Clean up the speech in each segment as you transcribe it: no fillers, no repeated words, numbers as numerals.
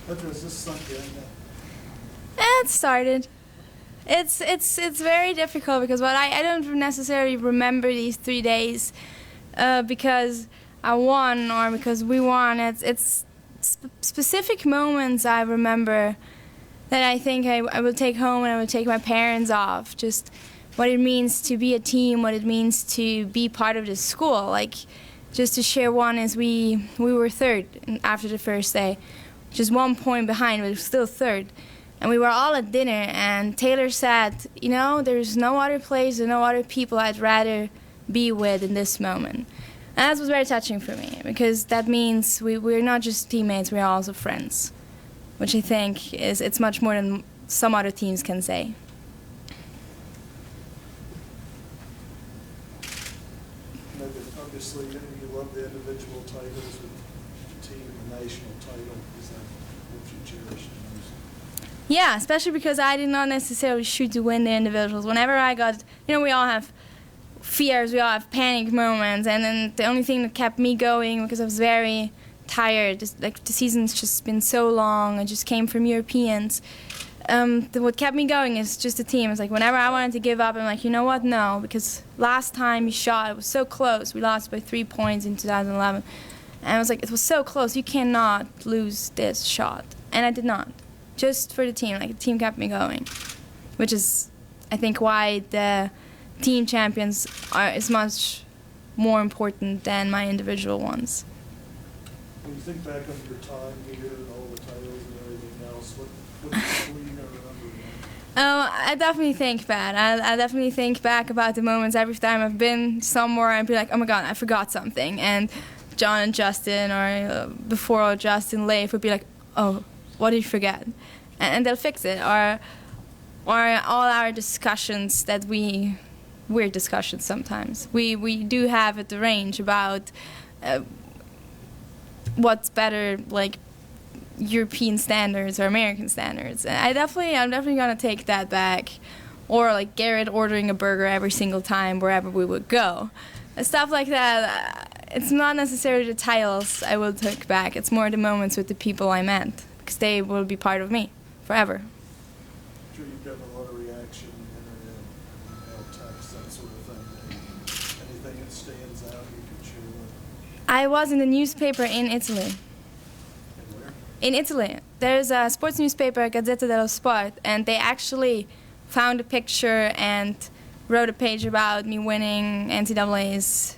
Petra, is this sunk in yet? It started. It's very difficult because I don't necessarily remember these 3 days because I won or because we won. It's specific moments I remember that I think I will take home and I will take my parents off. Just what it means to be a team, what it means to be part of this school. Like, just to share one is we were third after the first day, just 1 point behind, but still third. And we were all at dinner, and Taylor said, you know, there's no other place or no other people I'd rather be with in this moment. And that was very touching for me, because that means we're not just teammates, we're also friends, which I think it's much more than some other teams can say. Obviously, you love the individual titles, but the team and the national title, is that what you cherish the most? Yeah, especially because I did not necessarily shoot to win the individuals. Whenever I got, you know, we all have fears, we all have panic moments, and then the only thing that kept me going, because I was very tired, just, like, the season's just been so long, I just came from Europeans. What kept me going is just the team. It's like whenever I wanted to give up, I'm like, you know what, no, because last time you shot, it was so close. We lost by 3 points in 2011. And I was like, it was so close, you cannot lose this shot. And I did not. Just for the team, like the team kept me going, which is, I think, why the team champions is much more important than my individual ones. When you think back on your time here and all the titles and everything else, what do you remember? I definitely think back. I definitely think back about the moments every time I've been somewhere and be like, oh my God, I forgot something. And John and Justin, or before Justin, Leif would be like, oh, what did you forget? And they'll fix it. Or all our discussions that weird discussions sometimes. We do have at the range about what's better, like European standards or American standards. And I'm definitely gonna take that back. Or like Garrett ordering a burger every single time wherever we would go. Stuff like that. It's not necessarily the titles I will take back. It's more the moments with the people I met, because they will be part of me forever. I'm sure you've gotten a lot of reaction, internet, email, text, that sort of thing. Anything that stands out you could share with? I was in the newspaper in Italy. And where? In Italy. There's a sports newspaper, Gazzetta dello Sport, and they actually found a picture and wrote a page about me winning NCAAs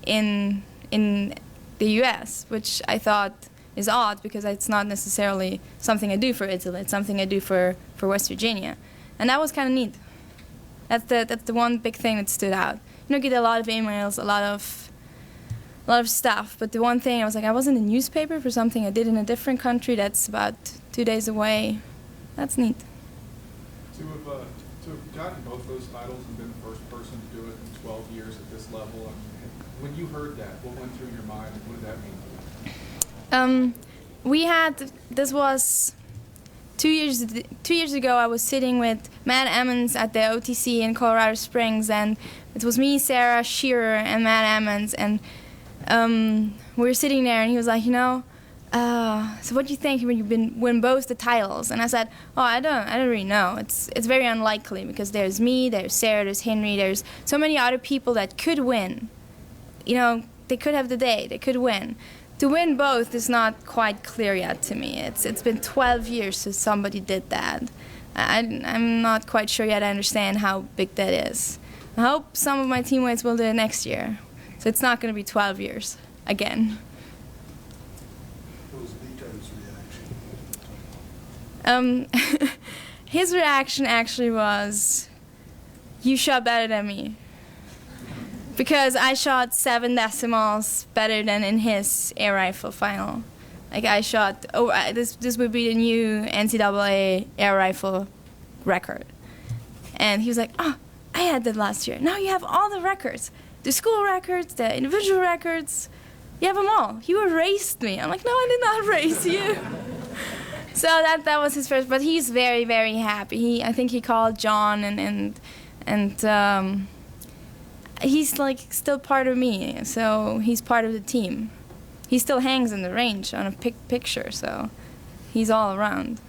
in the U.S., which I thought is odd because it's not necessarily something I do for Italy. It's something I do for West Virginia, and that was kind of neat. That's the one big thing that stood out. You know, get a lot of emails, a lot of stuff, but the one thing I was like, I was in the newspaper for something I did in a different country that's about 2 days away. That's neat. To have gotten both those titles and been the first person to do it in 12 years at this level, I mean, when you heard that, what went through your mind and what did that mean to you? This was 2 years ago. I was sitting with Matt Emmons at the OTC in Colorado Springs, and it was me, Sarah Shearer, and Matt Emmons, and we were sitting there, and he was like, you know, so what do you think when you win both the titles? And I said, oh, I don't really know. It's very unlikely because there's me, there's Sarah, there's Henry, there's so many other people that could win. You know, they could have the day, they could win. To win both is not quite clear yet to me. It's been 12 years since somebody did that. I'm not quite sure yet I understand how big that is. I hope some of my teammates will do it next year. So it's not going to be 12 years again. What was Vito's reaction? His reaction actually was, you shot better than me. Because I shot 7 decimals better than in his air rifle final. Like I shot, this would be the new NCAA air rifle record. And he was like, oh, I had that last year. Now you have all the records. The school records, the individual records, you have them all. You erased me. I'm like, no, I did not erase you. So that was his first, but he's very, very happy. I think he called John and he's like still part of me, so he's part of the team. He still hangs in the range on a picture, so he's all around.